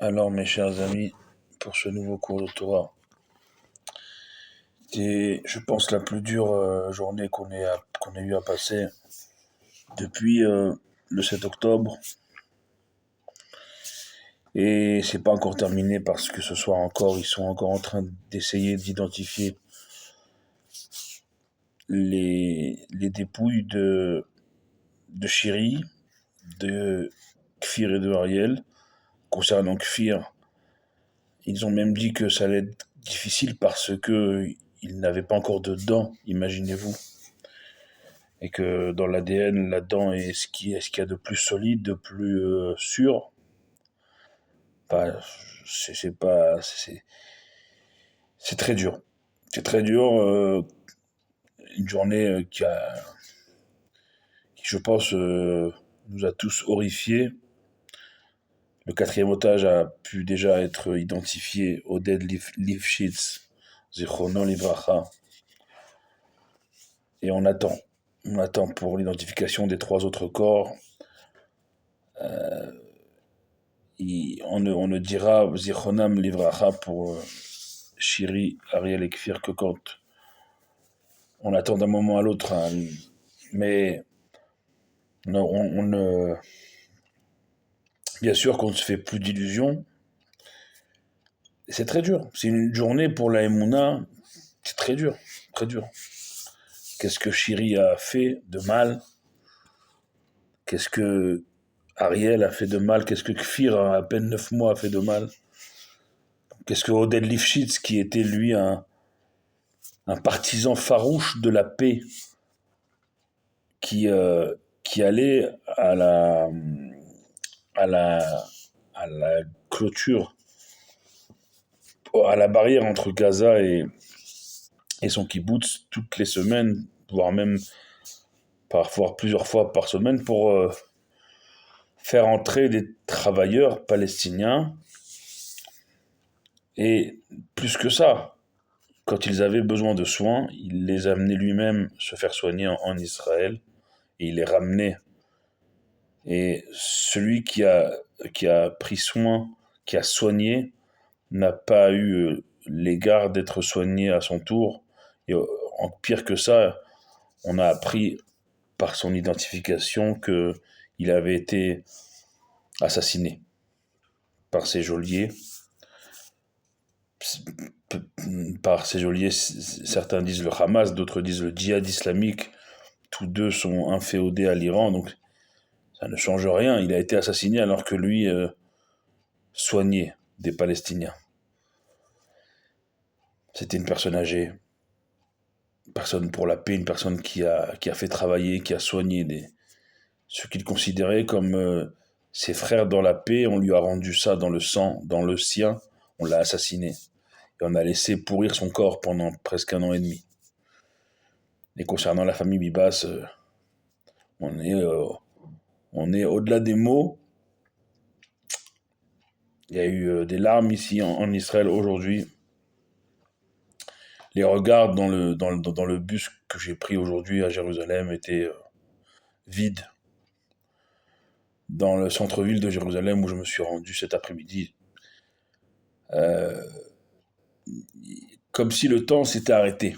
Alors, mes chers amis, pour ce nouveau cours de Torah, c'est, je pense, la plus dure journée qu'on ait eu à passer depuis le 7 octobre. Et c'est pas encore terminé parce que ce soir encore, ils sont encore en train d'essayer d'identifier les dépouilles de Shiri, de Kfir et de Ariel. Concernant Kfir, ils ont même dit que ça allait être difficile parce que ils n'avaient pas encore de dents, imaginez-vous. Et que dans l'ADN, la dent est ce qu'il y a de plus solide, de plus sûr. Pas, c'est pas, c'est très dur. C'est très dur. Une journée qui, je pense, nous a tous horrifiés. Le quatrième otage a pu déjà être identifié, Oded Lifshitz, Zichrono Livracha. Et on attend. On attend pour l'identification des 3 autres corps. On ne dira Zichronam Livracha pour Shiri, Ariel et Kfir que quand on attend d'un moment à l'autre. Hein, mais non, on ne... Bien sûr qu'on ne se fait plus d'illusions. C'est très dur. C'est une journée pour la Emouna. C'est très dur. Très dur. Qu'est-ce que Shiri a fait de mal? Qu'est-ce que Ariel a fait de mal? Qu'est-ce que Kfir, à peine 9 mois, a fait de mal? Qu'est-ce que Oded Lifshitz, qui était lui un partisan farouche de la paix, qui, euh, qui allait à la, à la clôture, à la barrière entre Gaza et son kibbutz toutes les semaines, voire même parfois plusieurs fois par semaine, pour faire entrer des travailleurs palestiniens. Et plus que ça, quand ils avaient besoin de soins, il les amenait lui-même se faire soigner en Israël, et il les ramenait. Et celui qui a pris soin, qui a soigné, n'a pas eu l'égard d'être soigné à son tour. Et en pire que ça, on a appris par son identification qu'il avait été assassiné par ses geôliers. Par ses geôliers, certains disent le Hamas, d'autres disent le djihad islamique. Tous deux sont inféodés à l'Iran, donc ça ne change rien. Il a été assassiné alors que lui soignait des Palestiniens. C'était une personne âgée, une personne pour la paix, une personne qui a fait travailler, qui a soigné ceux qu'il considérait comme ses frères dans la paix. On lui a rendu ça dans le sang, dans le sien, on l'a assassiné. Et on a laissé pourrir son corps pendant presque 1 an et demi. Et concernant la famille Bibas, on est, euh, on est au-delà des mots. Il y a eu des larmes ici en Israël aujourd'hui. Les regards dans le bus que j'ai pris aujourd'hui à Jérusalem étaient vides. Dans le centre-ville de Jérusalem où je me suis rendu cet après-midi, euh, comme si le temps s'était arrêté.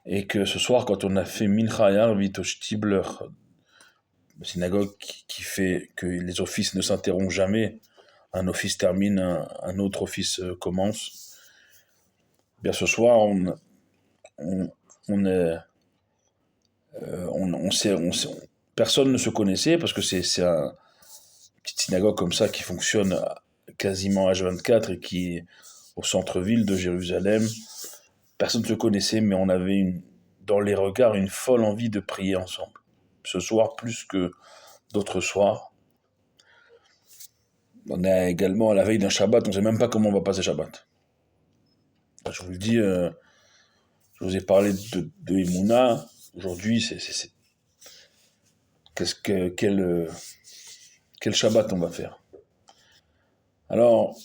Et que ce soir, quand on a fait Mincha Yarvit au Shtibler, la synagogue qui fait que les offices ne s'interrompent jamais, un office termine, un autre office commence. Bien ce soir, on, on, est, on sait, personne ne se connaissait parce que c'est une petite synagogue comme ça qui fonctionne quasiment H24 et qui est au centre-ville de Jérusalem. Personne ne se connaissait, mais on avait dans les regards une folle envie de prier ensemble. Ce soir, plus que d'autres soirs. On est également à la veille d'un Shabbat, on ne sait même pas comment on va passer Shabbat. Je vous le dis, je vous ai parlé de Emouna. Aujourd'hui, quel Shabbat on va faire? Alors,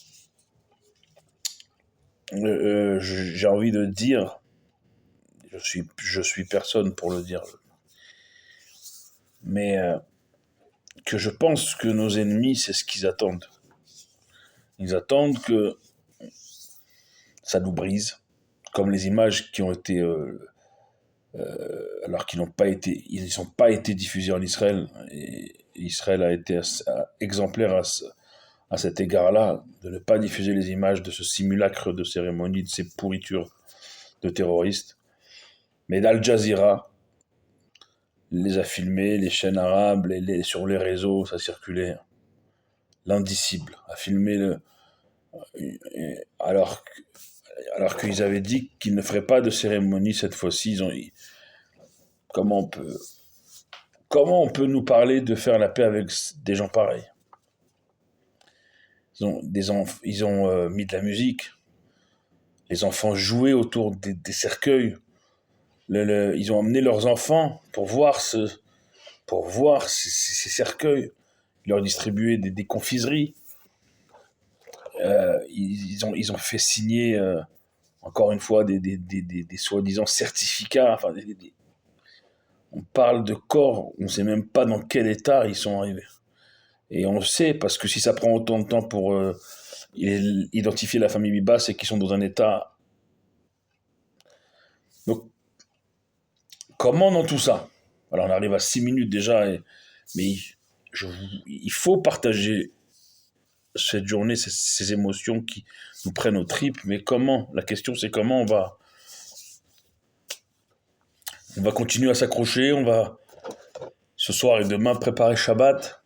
j'ai envie de dire, je suis personne pour le dire, mais que je pense que nos ennemis, c'est ce qu'ils attendent. Ils attendent que ça nous brise, comme les images qui ont été, alors qu'ils n'ont pas été diffusés en Israël. Et Israël a été exemplaire à cet égard-là, de ne pas diffuser les images de ce simulacre de cérémonie, de ces pourritures de terroristes. Mais d'Al Jazeera les a filmés, les chaînes arabes, sur les réseaux, ça circulait. L'indicible a filmé alors, alors qu'ils avaient dit qu'ils ne feraient pas de cérémonie cette fois-ci. Comment on peut nous parler de faire la paix avec des gens pareils? Ils ont mis de la musique. Les enfants jouaient autour des cercueils. Ils ont emmené leurs enfants pour voir ces cercueils. Ils leur distribuaient des confiseries. Ils ont fait signer, encore une fois, des soi-disant certificats. Enfin, on parle de corps, on ne sait même pas dans quel état ils sont arrivés. Et on le sait, parce que si ça prend autant de temps pour identifier la famille Biba, c'est qu'ils sont dans un état... Donc, comment dans tout ça? Alors, on arrive à 6 minutes déjà, mais il faut partager cette journée, ces émotions qui nous prennent aux tripes, mais comment? La question, c'est comment on va continuer à s'accrocher, on va, ce soir et demain, préparer Shabbat.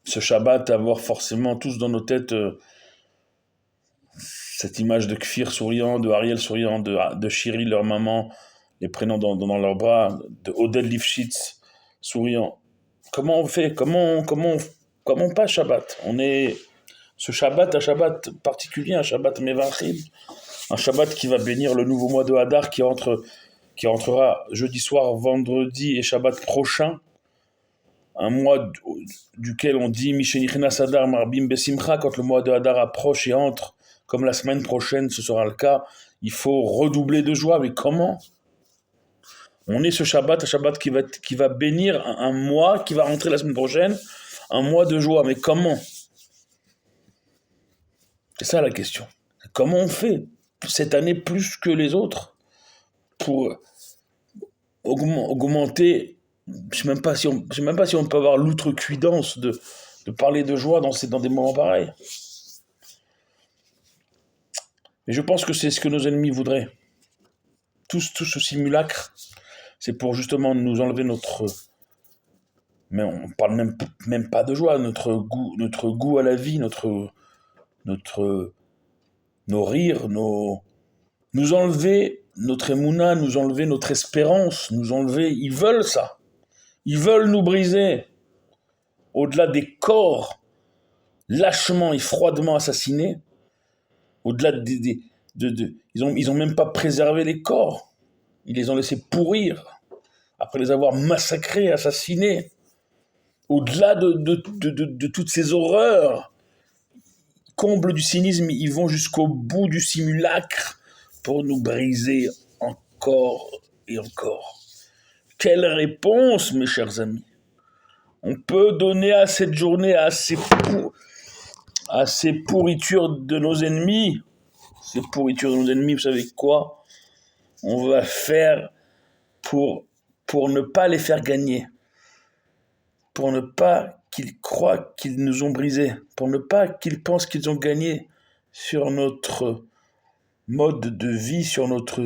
Ce Shabbat, avoir forcément tous dans nos têtes cette image de Kfir souriant, de Ariel souriant, de Shiri, leur maman, les prenant dans leurs bras, de Oded Lifshitz souriant. Comment on fait? Comment pas Shabbat? On est ce Shabbat, un Shabbat particulier, un Shabbat Mevachim, un Shabbat qui va bénir le nouveau mois de Hadar qui rentrera jeudi soir, vendredi et Shabbat prochain. Un mois duquel on dit Mishenichnas Hadar Marbim Besimcha, quand le mois de Hadar approche et entre, comme la semaine prochaine ce sera le cas, il faut redoubler de joie. Mais comment? On est ce Shabbat, un Shabbat qui va bénir un mois qui va rentrer la semaine prochaine, un mois de joie. Mais comment? C'est ça la question. Comment on fait cette année plus que les autres pour augmenter? Je sais même pas si on peut avoir l'outrecuidance de parler de joie dans des moments pareils. Mais je pense que c'est ce que nos ennemis voudraient. Tout ce simulacre, c'est pour justement nous enlever notre... Mais on parle même pas de joie, notre goût à la vie, nos rires, nous enlever notre émouna, nous enlever notre espérance, ils veulent ça. Ils veulent nous briser. Au-delà des corps lâchement et froidement assassinés, au-delà ils ont même pas préservé les corps. Ils les ont laissés pourrir après les avoir massacrés, assassinés. Au-delà de toutes ces horreurs, comble du cynisme, ils vont jusqu'au bout du simulacre pour nous briser encore et encore. Quelle réponse, mes chers amis? On peut donner à cette journée, à ces pourritures de nos ennemis, vous savez quoi? On va faire pour ne pas les faire gagner, pour ne pas qu'ils croient qu'ils nous ont brisés, pour ne pas qu'ils pensent qu'ils ont gagné sur notre mode de vie, sur notre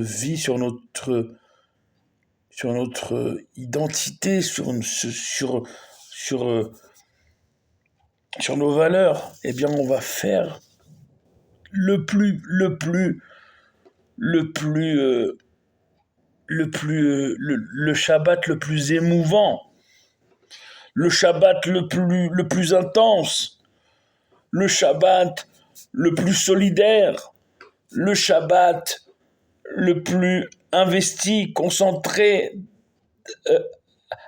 identité, sur nos valeurs. Eh bien, on va faire le Shabbat le plus émouvant, le Shabbat le plus intense, le Shabbat le plus solidaire, le Shabbat le plus investi, concentré,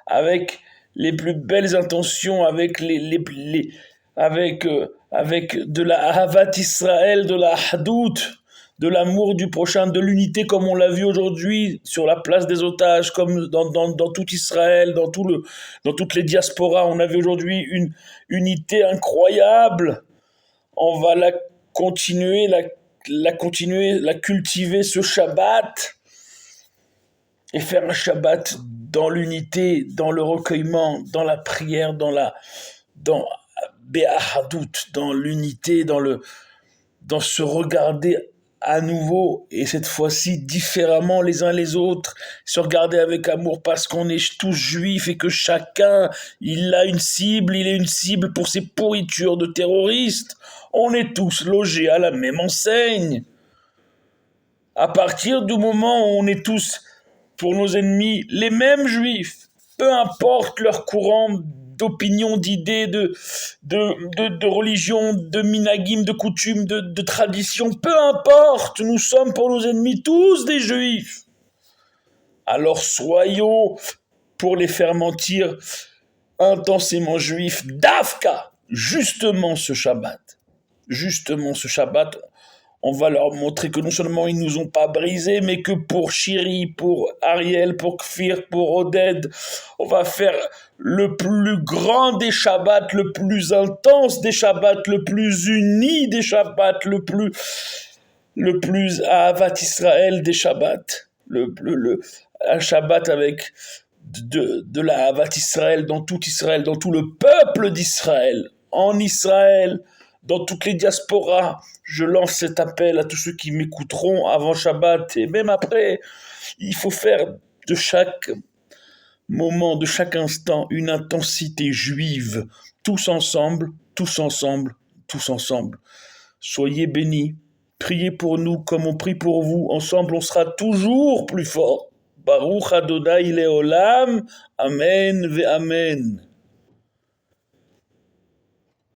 avec les plus belles intentions, avec avec de la Ahavat Israël, de la Hadout, de l'amour du prochain, de l'unité comme on l'a vu aujourd'hui sur la place des otages, comme dans tout Israël, dans toutes les diasporas. On avait aujourd'hui une unité incroyable. On va la cultiver ce Shabbat et faire un Shabbat dans l'unité, dans le recueillement, dans la prière, dans Be'ahadut, dans l'unité, dans se regarder à nouveau, et cette fois-ci différemment les uns les autres, se regarder avec amour parce qu'on est tous juifs et que chacun, il est une cible pour ses pourritures de terroristes. On est tous logés à la même enseigne. À partir du moment où on est tous, pour nos ennemis, les mêmes juifs, peu importe leur courant d'opinion, d'idées, de religion, de minagim, de coutumes, de tradition, peu importe, nous sommes pour nos ennemis tous des juifs. Alors soyons, pour les faire mentir, intensément juifs, d'Afka, justement ce Shabbat, on va leur montrer que non seulement ils nous ont pas brisés, mais que pour Shiri, pour Ariel, pour Kfir, pour Oded, on va faire le plus grand des Shabbats, le plus intense des Shabbats, le plus uni des Shabbats, le plus Ahavat Israël des Shabbats, un Shabbat avec de la Ahavat Israël, dans tout le peuple d'Israël, en Israël, dans toutes les diasporas. Je lance cet appel à tous ceux qui m'écouteront avant Shabbat et même après. Il faut faire de chaque moment, de chaque instant, une intensité juive. Tous ensemble, tous ensemble, tous ensemble. Soyez bénis. Priez pour nous comme on prie pour vous. Ensemble, on sera toujours plus fort. Baruch Adonai Leolam. Amen ve Amen.